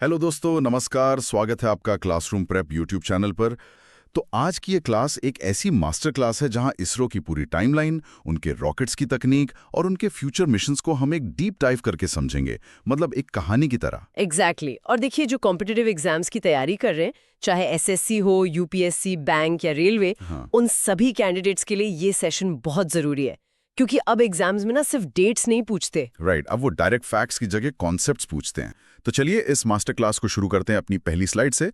Hello दोस्तों, नमस्कार। स्वागत है आपका क्लासरूम प्रेप यूट्यूब चैनल पर। तो आज की ये क्लास एक ऐसी मास्टर क्लास है जहां इसरो की पूरी टाइमलाइन, उनके रॉकेट्स की तकनीक और उनके फ्यूचर मिशंस को हम एक डीप डाइव करके समझेंगे, मतलब एक कहानी की तरह। एग्जैक्टली और देखिए जो कॉम्पिटिटिव एग्जाम्स की तैयारी कर रहे हैं, चाहे एसएससी हो, यूपीएससी, बैंक या रेलवे, हाँ, उन सभी कैंडिडेट्स के लिए ये सेशन बहुत जरूरी है। क्योंकि अब एग्जाम्स में ना सिर्फ डेट्स नहीं पूछते। राइट। अब वो डायरेक्ट फैक्ट्स की जगह कॉन्सेप्ट्स पूछते हैं। तो चलिए इस मास्टर क्लास को शुरू करते हैं अपनी पहली स्लाइड से।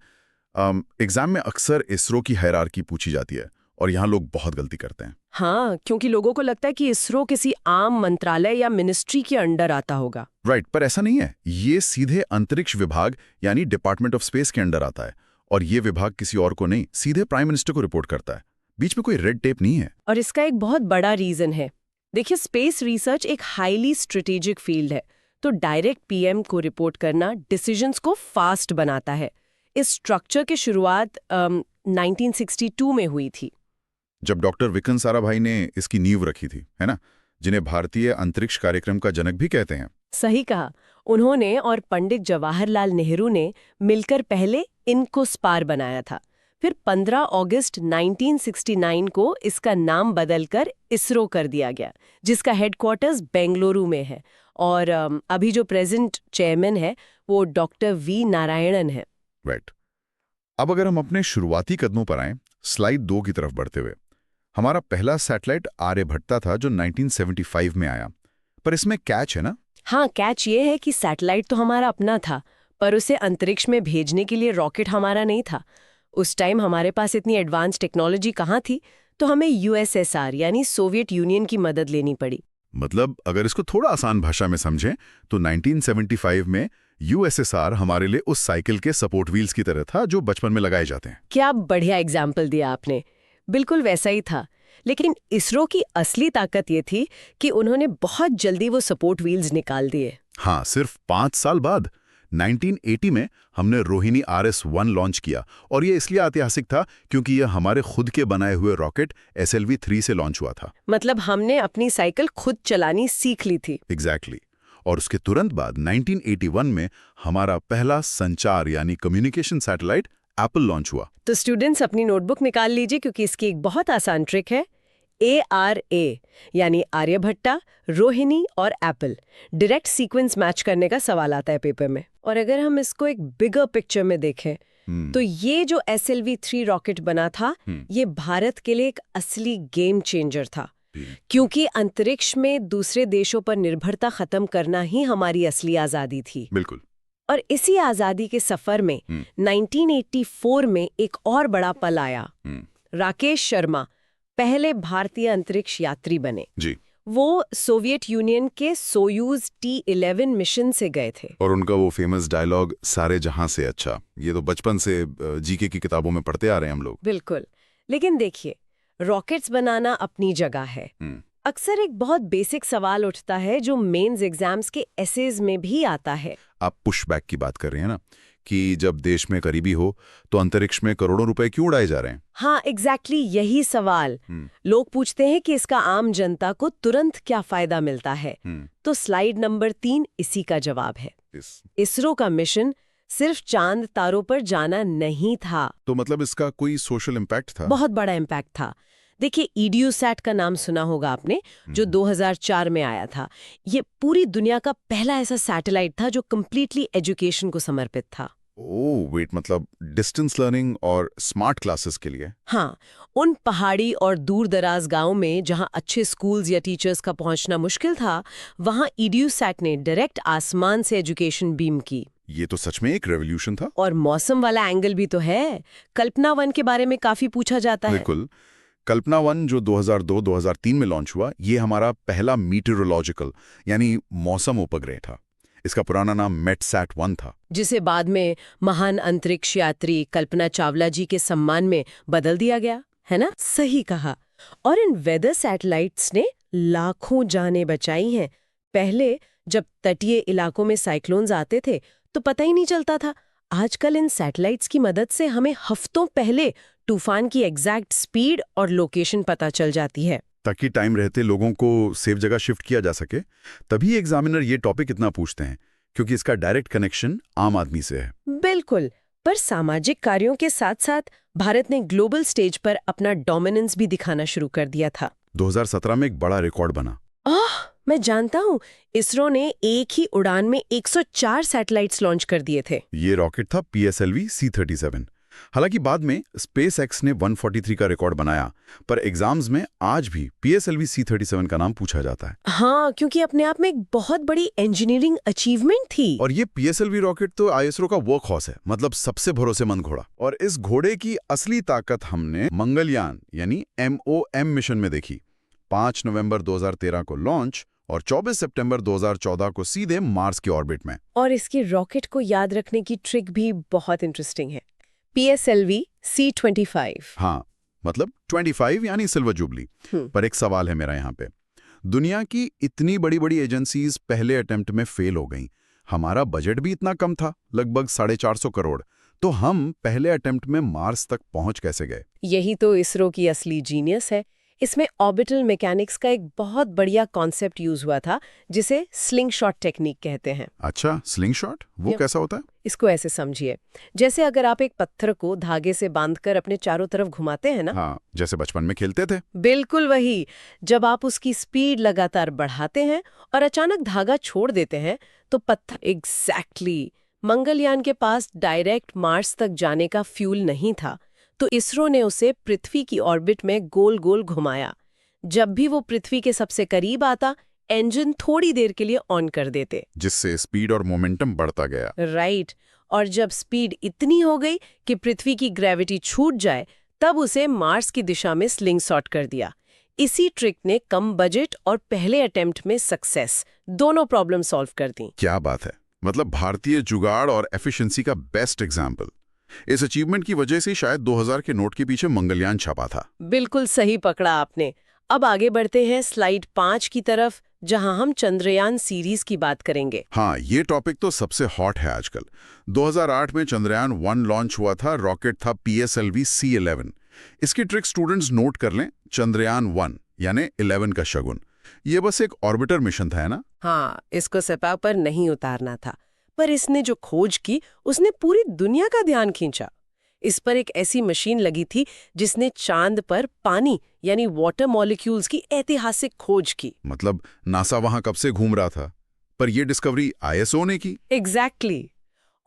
एग्जाम में अक्सर इसरो की हायरार्की पूछी जाती है और यहाँ लोग बहुत गलती करते हैं। हाँ, क्योंकि लोगों को लगता है कि इसरो किसी आम मंत्रालय या मिनिस्ट्री के अंडर आता होगा। राइट, पर ऐसा नहीं है। ये सीधे अंतरिक्ष विभाग यानी डिपार्टमेंट ऑफ स्पेस के अंडर आता है और ये विभाग किसी और को नहीं, सीधे प्राइम मिनिस्टर को रिपोर्ट करता है। बीच में कोई रेड टेप नहीं है। और इसका एक बहुत बड़ा रीजन है। देखिए, स्पेस रिसर्च एक हाईली स्ट्रेटेजिक फील्ड है, तो डायरेक्ट पीएम को रिपोर्ट करना डिसीजंस को फास्ट बनाता है। इस स्ट्रक्चर की शुरुआत 1962 में हुई थी, जब डॉक्टर विक्रम साराभाई ने इसकी नींव रखी थी, है ना, जिन्हें भारतीय अंतरिक्ष कार्यक्रम का जनक भी कहते हैं। सही कहा। उन्होंने और पंडित जवाहरलाल नेहरू ने मिलकर पहले इनकोस्पार बनाया था। फिर 15 अगस्त 1969 को इसका नाम बदलकर इसरो कर दिया गया, जिसका हेडक्वार्टर्स बेंगलुरु में है। और अभी जो प्रेजेंट चेयरमैन है वो डॉक्टर वी नारायणन है। राइट। अब अगर हम अपने शुरुआती कदमों पर आएं, स्लाइड 2 की तरफ बढ़ते हुए, हमारा पहला सैटेलाइट आर्यभट्टा था जो 1975 में आया। पर इसमें कैच है ना। हाँ, कैच ये है कि सैटेलाइट तो हमारा अपना था, पर उसे अंतरिक्ष में भेजने के लिए रॉकेट हमारा नहीं था। उस टाइम हमारे पास इतनी एडवांस टेक्नोलॉजी कहाँ थी, तो हमें यूएसएसआर यानी सोवियत यूनियन की मदद लेनी पड़ी। मतलब अगर इसको थोड़ा आसान भाषा में समझें तो 1975 में यूएसएसआर हमारे लिए उस साइकिल के सपोर्ट व्हील्स की तरह था जो बचपन में लगाए जाते हैं। क्या बढ़िया एग्जाम्पल दिया आपने। बिल्कुल वैसा ही था। लेकिन इसरो की असली ताकत ये थी कि उन्होंने बहुत जल्दी वो सपोर्ट व्हील्स निकाल दिए। हाँ, सिर्फ 5 साल बाद 1980 में हमने रोहिणी RS-1 लॉन्च किया और ये इसलिए ऐतिहासिक था क्योंकि यह हमारे खुद के बनाए हुए रॉकेट SLV-3 से लॉन्च हुआ था। मतलब हमने अपनी साइकिल खुद चलानी सीख ली थी। एग्जैक्टली। और उसके तुरंत बाद 1981 में हमारा पहला संचार यानी कम्युनिकेशन सैटेलाइट एप्पल लॉन्च हुआ। तो स्टूडेंट्स अपनी नोटबुक निकाल लीजिए, क्योंकि इसकी एक बहुत आसान ट्रिक है। ARA यानी आर्यभट्टा, रोहिणी और एप्पल, डायरेक्ट सीक्वेंस मैच करने का सवाल आता है पेपर में। और अगर हम इसको एक बिगर पिक्चर में देखें तो ये जो SLV-3 रॉकेट बना था, ये भारत के लिए एक असली गेम चेंजर था। क्योंकि अंतरिक्ष में दूसरे देशों पर निर्भरता खत्म करना ही हमारी असली आजादी थी। बिल्कुल। और इसी आजादी के सफर में 1984 में एक और बड़ा पल आया। राकेश शर्मा पहले भारतीय अंतरिक्ष यात्री बने जी। वो सोवियत यूनियन के सोयूज T-11 मिशन से गए थे। और उनका वो फेमस डायलॉग, सारे जहां से अच्छा, ये तो बचपन से जीके की किताबों में पढ़ते आ रहे हैं हम लोग। बिल्कुल। लेकिन देखिए, रॉकेट्स बनाना अपनी जगह है। अक्सर एक बहुत बेसिक सवाल उठता है जो मेंस एग्जाम्स के एसेज में भी आता है। आप पुशबैक की बात कर रहे हैं ना, कि जब देश में करीबी हो तो अंतरिक्ष में करोड़ों रुपए क्यों उड़ाए जा रहे हैं। हाँ, एग्जैक्टली यही सवाल लोग पूछते हैं कि इसका आम जनता को तुरंत क्या फायदा मिलता है। तो स्लाइड नंबर 3 इसी का जवाब है। इसरो का मिशन सिर्फ चांद तारों पर जाना नहीं था। तो मतलब इसका कोई सोशल इम्पैक्ट था। बहुत बड़ा इम्पैक्ट था। देखिए, EDUSAT का नाम सुना होगा आपने, जो 2004 में आया था। ये पूरी दुनिया का पहला ऐसा सैटेलाइट था जो कम्प्लीटली एजुकेशन को समर्पित था। ओह वेट, मतलब डिस्टेंस लर्निंग और स्मार्ट क्लासेस के लिए। हाँ, उन पहाड़ी और दूर दराज गाँव में जहाँ अच्छे स्कूल्स या टीचर्स का पहुँचना मुश्किल था, वहाँ EDUSAT ने डायरेक्ट आसमान से एजुकेशन बीम की। ये तो सच में एक रेवोल्यूशन था। और मौसम वाला एंगल भी तो है। कल्पना 1 के बारे में काफी पूछा जाता है। बिल्कुल। कल्पना 1 जो 2002-2003 में लॉन्च हुआ, ये हमारा पहला मीटेरोलॉजिकल यानी मौसम उपग्रह था। इसका पुराना नाम METSAT-1 था, जिसे बाद में महान अंतरिक्ष यात्री कल्पना चावला जी के सम्मान में बदल दिया गया, है ना? सही कहा। और इन वेदर सैटेलाइट्स ने लाखों जानें बचाई हैं। पहले जब तटीय इलाकों में साइक्लोन्स आते थे तो पता ही नहीं चलता था। आजकल इन सैटेलाइट्स की मदद से हमें हफ्तों पहले तूफान की एग्जैक्ट स्पीड और लोकेशन पता चल जाती है, ताकि टाइम रहते लोगों को सेफ जगह शिफ्ट किया जा सके। तभी एग्जामिनर ये टॉपिक इतना पूछते हैं, क्योंकि इसका डायरेक्ट कनेक्शन आम आदमी से है। बिल्कुल, पर सामाजिक कार्यों के साथ साथ भारत ने ग्लोबल स्टेज पर अपना डोमिनेंस भी दिखाना शुरू कर दिया था। 2017 में एक बड़ा रिकॉर्ड बना। मैं जानता हूँ, इसरो ने एक ही उड़ान में 104 सैटेलाइट्स लॉन्च कर दिए थे। ये रॉकेट था PSLV C-37। हालांकि बाद में SpaceX ने 143 का रिकॉर्ड बनाया, पर एग्जाम्स में आज भी PSLV C-37 का नाम पूछा जाता है। हाँ, क्योंकि अपने आप में एक बहुत बड़ी इंजीनियरिंग अचीवमेंट थी। और ये PSLV रॉकेट तो ISRO का वर्क हॉर्स है, मतलब सबसे भरोसेमंद घोड़ा। और इस घोड़े की असली ताकत हमने मंगलयान यानी MOM मिशन में देखी। 5 नवंबर 2013 को लॉन्च और 24 सितंबर 2014 को सीधे मार्स के ऑर्बिट में। और इसकी रॉकेट को याद रखने की ट्रिक भी बहुत इंटरेस्टिंग है। PSLV C-25। हाँ, मतलब 25 यानी सिल्वर जुबली। पर एक सवाल है मेरा यहाँ पे। दुनिया की इतनी बड़ी-बड़ी एजेंसीज पहले अटेम्प्ट में फेल हो गईं। हमारा बजट भी इतना कम था, लगभग 450 करोड़। तो हम पहले अटेम्प्ट में मार्स तक पहुंच कैसे गए? यही तो इसरो की असली जीनियस है। इसमें ऑर्बिटल मैकेनिक्स का एक बहुत बढ़िया कॉन्सेप्ट यूज हुआ था, जिसे स्लिंग शॉट टेक्निक कहते हैं। अच्छा, स्लिंग शॉट? वो कैसा होता है? इसको ऐसे समझिए, जैसे अगर आप एक पत्थर को धागे से बांधकर अपने चारों तरफ घुमाते हैं ना। हाँ, जैसे बचपन में खेलते थे। बिल्कुल वही। जब आप उसकी स्पीड लगातार बढ़ाते हैं और अचानक धागा छोड़ देते हैं, तो पत्थर एग्जैक्टली मंगलयान के पास डायरेक्ट मार्स तक जाने का फ्यूल नहीं था। तो इसरो ने उसे पृथ्वी की ऑर्बिट में गोल गोल घुमाया। जब भी वो पृथ्वी के सबसे करीब आता, इंजन थोड़ी देर के लिए ऑन कर देते, जिससे स्पीड और मोमेंटम बढ़ता गया। राइट। और जब स्पीड इतनी हो गई कि पृथ्वी की ग्रेविटी छूट जाए, तब उसे मार्स की दिशा में स्लिंग शॉट कर दिया। इसी ट्रिक ने कम बजट और पहले अटेम्प्ट में सक्सेस दोनों प्रॉब्लम सॉल्व कर दी। क्या बात है, मतलब भारतीय जुगाड़ और एफिशिएंसी का बेस्ट एग्जाम्पल। इस अचीवमेंट की वजह से शायद 2000 के नोट के पीछे मंगलयान छपा था। बिल्कुल सही पकड़ा आपने। अब आगे बढ़ते हैं स्लाइड 5 की तरफ, जहां हम चंद्रयान सीरीज की बात करेंगे। हाँ, ये टॉपिक तो सबसे हॉट है आजकल। 2008 में चंद्रयान 1 लॉन्च हुआ था। रॉकेट था PSLV C-11। इसकी ट्रिक स्टूडेंट्स नोट कर लें। चंद्रयान 1 यानी 11 का शगुन। ये बस एक ऑर्बिटर मिशन था, है ना? हाँ, इसको सतह पर नहीं उतारना था, पर इसने जो खोज की उसने पूरी दुनिया का ध्यान खींचा। इस पर एक ऐसी मशीन लगी थी जिसने चांद पर पानी यानी वाटर मॉलिक्यूल्स की ऐतिहासिक खोज की। मतलब नासा वहां कब से घूम रहा था, पर यह डिस्कवरी ISO ने की। एग्जैक्टली।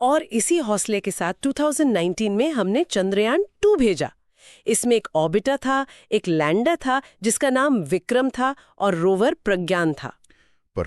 और इसी हौसले के साथ 2019 में हमने चंद्रयान 2 भेजा। इसमें एक ऑर्बिटर था, एक लैंडर था जिसका नाम विक्रम था और रोवर प्रज्ञान था। पर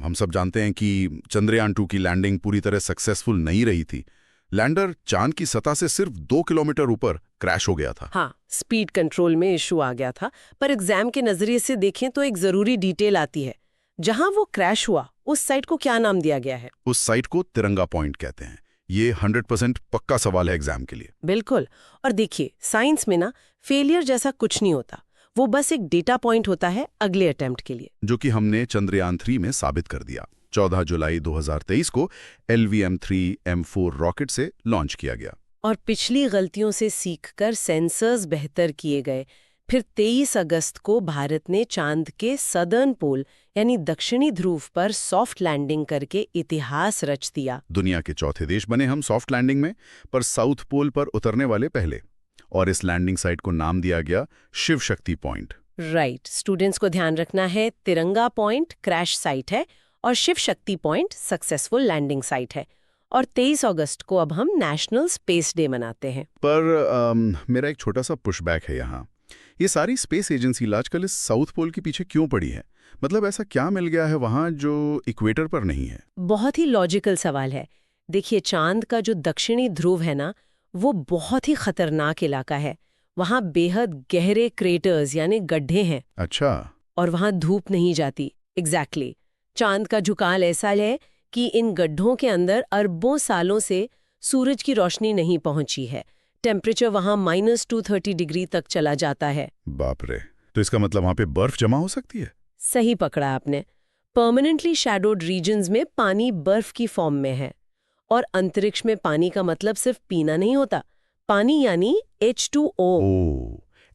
हम सब जानते हैं कि चंद्रयान 2 की लैंडिंग पूरी तरह सक्सेसफुल नहीं रही थी। लैंडर चांद की सतह से सिर्फ 2 किलोमीटर ऊपर क्रैश हो गया था। हाँ, स्पीड कंट्रोल में इशू आ गया था। पर एग्जाम के नजरिए से देखें तो एक जरूरी डिटेल आती है। जहां वो क्रैश हुआ, उस साइट को क्या नाम दिया गया है? उस साइट को तिरंगा पॉइंट कहते हैं। ये 100% पक्का सवाल है एग्जाम के लिए। बिल्कुल। और देखिए, साइंस में ना फेलियर जैसा कुछ नहीं होता। वो बस एक डेटा पॉइंट होता है अगले अटेम्प्ट के लिए, जो कि हमने चंद्रयान 3 में साबित कर दिया। 14 जुलाई 2023 को LVM-3M4 रॉकेट से लॉन्च किया गया। और पिछली गलतियों से सीखकर सेंसर्स बेहतर किए गए। फिर 23 अगस्त को भारत ने चांद के सदर्न पोल यानी दक्षिणी ध्रुव पर सॉफ्ट लैंडिंग करके इतिहास रच दिया। दुनिया के चौथे देश बने हम सॉफ्ट लैंडिंग में, पर साउथ पोल पर उतरने वाले पहले। और इस लैंडिंग साइट को नाम दिया गया Shiv Shakti point. Right. Students को ध्यान रखना है, तिरंगा पॉइंट क्रैश साइट है और Shiv Shakti point successful landing site है। और 23 अगस्त को अब हम नेशनल स्पेस डे मनाते हैं। पर मेरा एक छोटा सा पुशबैक है यहाँ। ये सारी स्पेस एजेंसी आजकल इस साउथ पोल के पीछे क्यों पड़ी है? मतलब ऐसा क्या मिल गया है वहाँ जो इक्वेटर पर नहीं है? बहुत ही लॉजिकल सवाल है। देखिए, चांद का जो दक्षिणी ध्रुव है ना, वो बहुत ही खतरनाक इलाका है। वहाँ बेहद गहरे क्रेटर्स यानी गड्ढे हैं। अच्छा। और वहाँ धूप नहीं जाती। एग्जैक्टली। चांद का झुकाव ऐसा है कि इन गड्ढों के अंदर अरबों सालों से सूरज की रोशनी नहीं पहुंची है। टेम्परेचर वहाँ -230 डिग्री तक चला जाता है। बाप रे, तो इसका मतलब वहाँ पे बर्फ जमा हो सकती है? सही पकड़ा आपने। परमानेंटली शैडोड रीजन्स में पानी बर्फ की फॉर्म में है। और अंतरिक्ष में पानी का मतलब सिर्फ पीना नहीं होता। पानी यानी H2O।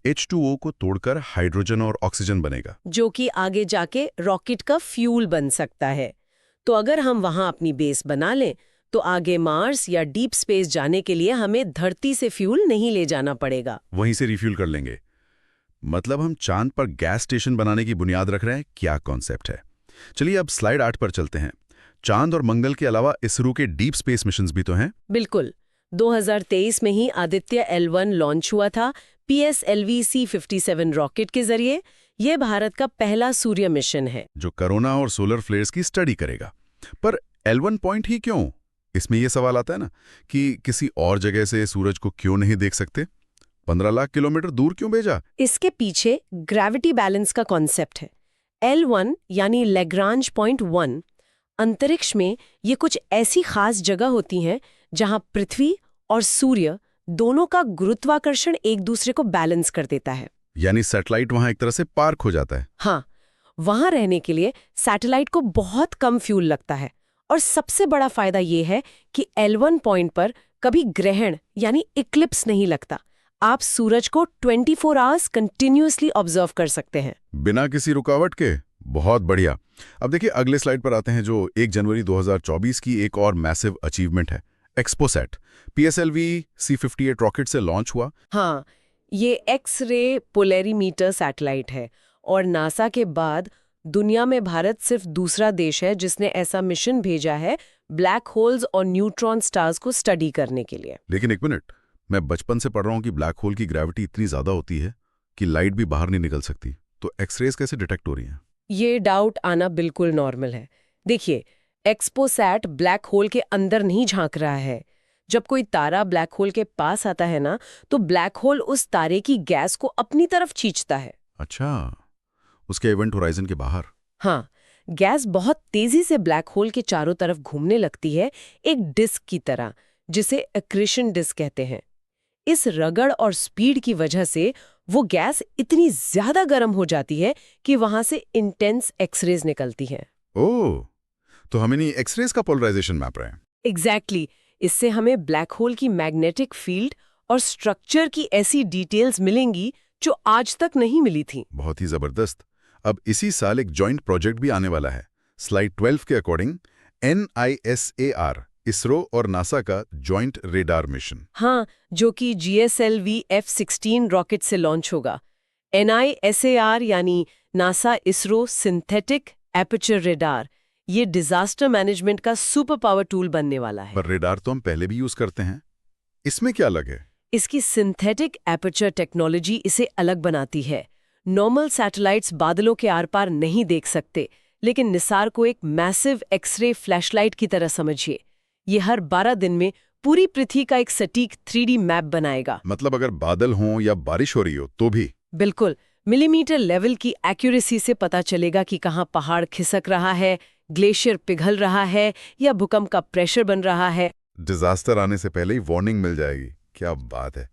H2O को तोड़कर हाइड्रोजन और ऑक्सीजन बनेगा, जो कि आगे जाके रॉकेट का फ्यूल बन सकता है। तो अगर हम वहां अपनी बेस बना लें तो आगे मार्स या डीप स्पेस जाने के लिए हमें धरती से फ्यूल नहीं ले जाना पड़ेगा। वहीं से रिफ्यूल कर लेंगे। मतलब हम चांद पर गैस स्टेशन बनाने की बुनियाद रख रहे हैं। क्या कॉन्सेप्ट है। चलिए अब स्लाइड 8 पर चलते हैं। चांद और मंगल के अलावा इसरो के डीप स्पेस मिशंस भी तो हैं। बिल्कुल। 2023 में ही आदित्य L1 लॉन्च हुआ था PSLV C57 रॉकेट के जरिए। यह भारत का पहला सूर्य मिशन है जो कोरोना और सोलर फ्लेयर्स की स्टडी करेगा। पर L1 पॉइंट ही क्यों? इसमें यह सवाल आता है ना कि किसी और जगह से सूरज को क्यों नहीं देख सकते? 15 लाख किलोमीटर दूर क्यों भेजा? इसके पीछे ग्रेविटी बैलेंस का कॉन्सेप्ट है। L1 यानी लैग्रांज पॉइंट 1, अंतरिक्ष में ये कुछ ऐसी खास जगह होती हैं जहां पृथ्वी और सूर्य दोनों का गुरुत्वाकर्षण एक दूसरे को बैलेंस कर देता है। यानी सैटेलाइट वहां एक तरह से पार्क हो जाता है। हाँ, वहां रहने के लिए सैटेलाइट को बहुत कम फ्यूल लगता है। और सबसे बड़ा फायदा ये है कि L1 पॉइंट पर कभी ग्रहण यानी इक्लिप्स नहीं लगता। आप सूरज को 24 आवर्स कंटिन्यूअसली ऑब्जर्व कर सकते हैं बिना किसी रुकावट के। बहुत बढ़िया। अब देखिए अगले स्लाइड पर आते हैं, जो 1 जनवरी 2024 की एक और मैसिव अचीवमेंट है। एक्सपोसैट PSLV C58 रॉकेट से लॉन्च हुआ। हाँ, ये एक्स-रे पोलैरिमीटर सैटेलाइट है और नासा के बाद दुनिया में भारत सिर्फ दूसरा देश है जिसने ऐसा मिशन भेजा है ब्लैक होल्स और न्यूट्रॉन स्टार्स को स्टडी करने के लिए। लेकिन एक मिनट, मैं बचपन से पढ़ रहा हूं कि ब्लैक होल की ग्रेविटी इतनी ज्यादा होती है कि लाइट भी बाहर नहीं निकल सकती, तो एक्सरेज कैसे डिटेक्ट हो रही हैं? ये डाउट आना बिल्कुल नॉर्मल है। देखिए, एक्सपोसैट ब्लैक होल के अंदर नहीं झांक रहा है। जब कोई तारा ब्लैक होल के पास आता है ना, तो ब्लैक होल उस तारे की गैस को अपनी तरफ खींचता है। अच्छा, उसके इवेंट होराइजन के बाहर। हाँ, गैस बहुत तेजी से ब्लैक होल के चारों तरफ घूमने लगती है, एक डिस्क की तरह, जिसे एक्रीशन डिस्क कहते हैं। इस रगड़ और स्पीड की वजह से वो गैस इतनी ज्यादा गर्म हो जाती है कि वहां से इंटेंस एक्सरेज निकलती हैं। ओह, तो हमें नहीं एक्सरेज का पोलराइजेशन मैप रहे हैं। एग्जैक्टली। इससे हमें ब्लैक होल की मैग्नेटिक फील्ड और स्ट्रक्चर की ऐसी डिटेल्स मिलेंगी जो आज तक नहीं मिली थी। बहुत ही जबरदस्त। अब इसी साल एक जॉइंट प्रोजेक्ट भी आने वाला है। स्लाइड 12 के अकॉर्डिंग NISAR, इसरो और नासा का जॉइंट रेडार मिशन। हाँ, जो कि GSLV F-16 रॉकेट से लॉन्च होगा। NISAR यानी NASA ISRO synthetic aperture radar, ये डिजास्टर मैनेजमेंट का सुपर पावर टूल बनने वाला है। पर रेडार तो हम पहले भी यूज करते हैं, इसमें क्या अलग है? इसकी सिंथेटिक एपर्चर टेक्नोलॉजी इसे अलग बनाती है। नॉर्मल सैटेलाइट्स बादलों के आर पार नहीं देख सकते, लेकिन निसार को एक मैसिव एक्सरे फ्लैशलाइट की तरह समझिए। ये हर 12 दिन में पूरी पृथ्वी का एक सटीक 3D मैप बनाएगा। मतलब अगर बादल हों या बारिश हो रही हो तो भी? बिल्कुल, मिलीमीटर लेवल की एक्यूरेसी से पता चलेगा कि कहाँ पहाड़ खिसक रहा है, ग्लेशियर पिघल रहा है या भूकंप का प्रेशर बन रहा है। डिजास्टर आने से पहले ही वार्निंग मिल जाएगी। क्या बात है।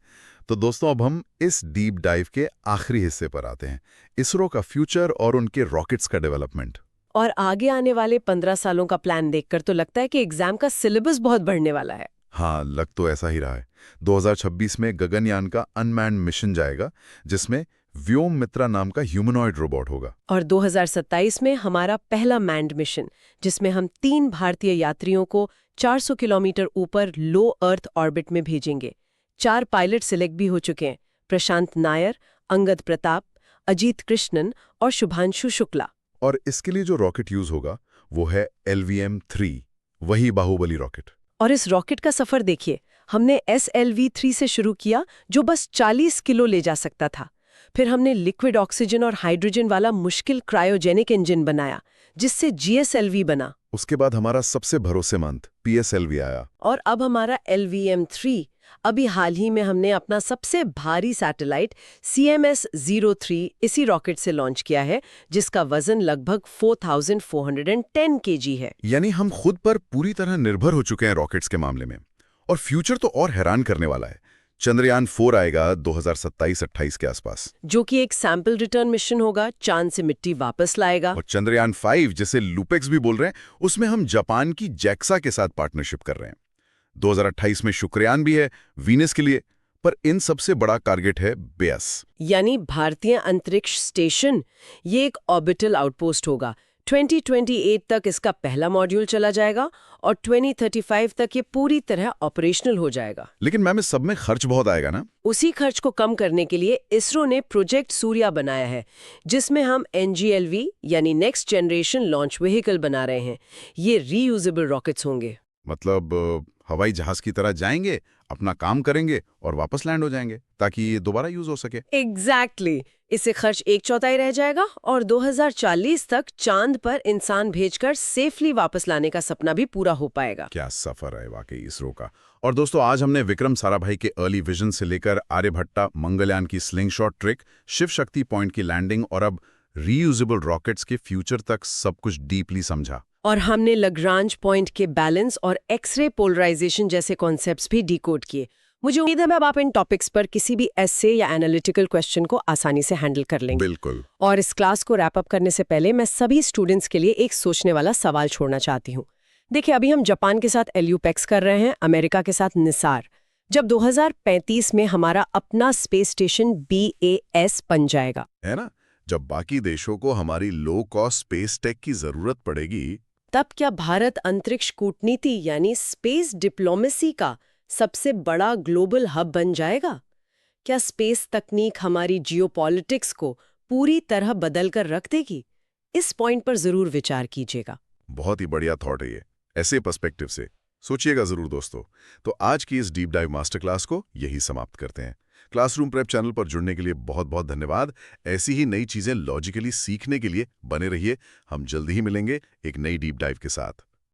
तो दोस्तों, अब हम इस डीप डाइव के आखिरी हिस्से पर आते हैं, इसरो का फ्यूचर और उनके रॉकेट्स का डेवलपमेंट। और आगे आने वाले 15 सालों का प्लान देखकर तो लगता है कि एग्जाम का सिलेबस बहुत बढ़ने वाला है। हाँ, लग तो ऐसा ही रहा है। 2026 में गगनयान का अनमैन्ड मिशन जाएगा, जिसमें व्योम मित्रा नाम का ह्यूमनॉइड रोबोट होगा। और 2027 में हमारा पहला मैन्ड मिशन, जिसमें हम 3 भारतीय यात्रियों को 400 किलोमीटर ऊपर लो अर्थ ऑर्बिट में भेजेंगे। 4 पायलट सिलेक्ट भी हो चुके हैं, प्रशांत नायर, अंगद प्रताप, अजीत कृष्णन और शुभांशु शुक्ला। और इसके लिए जो रॉकेट यूज होगा वो है LVM-3, वही बाहुबली रॉकेट। और इस रॉकेट का सफर देखिए, हमने SLV-3 से शुरू किया, जो बस 40 किलो ले जा सकता था। फिर हमने लिक्विड ऑक्सीजन और हाइड्रोजन वाला मुश्किल क्रायोजेनिक इंजन बनाया, जिससे GSLV बना। उसके बाद हमारा सबसे भरोसेमंद PSLV आया। और अब हमारा LVM-3। अभी हाल ही में हमने अपना सबसे भारी सैटेलाइट CMS-03 इसी रॉकेट से लॉन्च किया है, जिसका वजन लगभग 4410 kg है। यानी हम खुद पर पूरी तरह निर्भर हो चुके हैं रॉकेट्स के मामले में। और फ्यूचर तो और हैरान करने वाला है। चंद्रयान 4 आएगा 2027-28 के आसपास, जो कि एक सैंपल रिटर्न मिशन होगा, चांद से मिट्टी वापस लाएगा। और चंद्रयान 5, जिसे लुपेक्स भी बोल रहे हैं, उसमें हम जापान की JAXA के साथ पार्टनरशिप कर रहे हैं। 2028 में शुक्रयान भी है वीनस के लिए। पर इन सबसे बड़ा टारगेट है बेयस, यानी भारतीय अंतरिक्ष स्टेशन। ये एक ऑर्बिटल आउटपोस्ट होगा, 2028 तक इसका पहला मॉड्यूल चला जाएगा और 2035 तक ये पूरी तरह ऑपरेशनल हो जाएगा। लेकिन मैम इस सब में खर्च बहुत आएगा ना? उसी खर्च को कम करने के लिए इसरो ने प्रोजेक्ट सूर्या बनाया है, जिसमें हम NGLV यानी नेक्स्ट जनरेशन लॉन्च व्हीकल बना रहे हैं। ये रीयूजेबल रॉकेट्स होंगे। मतलब हवाई जहाज की तरह जाएंगे, अपना काम करेंगे और वापस लैंड हो जाएंगे, ताकि ये दोबारा यूज हो सके। एग्जैक्टली इससे खर्च 1/4 रह जाएगा और 2040 तक चांद पर इंसान भेजकर सेफली वापस लाने का सपना भी पूरा हो पाएगा। क्या सफर है वाकई इसरो का। और दोस्तों, आज हमने विक्रम साराभाई के अर्ली विजन से लेकर आर्यभट्टा मंगलयान की स्लिंगशॉट ट्रिक, शिव शक्ति पॉइंट की लैंडिंग और अब रीयूजेबल रॉकेट्स के फ्यूचर तक सब कुछ डीपली समझा। और हमने लग्रांज पॉइंट के बैलेंस और एक्सरे पोलराइजेशन जैसे कॉन्सेप्ट्स भी डिकोड किए। मुझे उम्मीद है अब आप इन टॉपिक्स पर किसी भी एस्से या एनालिटिकल क्वेश्चन को आसानी से हैंडल कर लेंगे। बिल्कुल। और इस क्लास को रैप अप करने से पहले मैं सभी स्टूडेंट्स के लिए एक सोचने वाला सवाल छोड़ना चाहती हूँ। देखिए, अभी हम जापान के साथ LUPEX कर रहे हैं, अमेरिका के साथ निसार। जब 2035 में हमारा अपना स्पेस स्टेशन BAS बन जाएगा, है ना, जब बाकी देशों को हमारी लो कॉस्ट स्पेस टेक की जरूरत पड़ेगी, तब क्या भारत अंतरिक्ष कूटनीति यानी स्पेस डिप्लोमेसी का सबसे बड़ा ग्लोबल हब बन जाएगा? क्या स्पेस तकनीक हमारी जियोपॉलिटिक्स को पूरी तरह बदल कर रख देगी? इस पॉइंट पर जरूर विचार कीजिएगा। बहुत ही बढ़िया थॉट है ये। ऐसे पर्सपेक्टिव से सोचिएगा जरूर दोस्तों। तो आज की इस डीप डाइव मास्टर क्लास को यही समाप्त करते हैं। क्लासरूम प्रेप चैनल पर जुड़ने के लिए बहुत बहुत धन्यवाद। ऐसी ही नई चीजें लॉजिकली सीखने के लिए बने रहिए। हम जल्दी ही मिलेंगे एक नई डीप डाइव के साथ।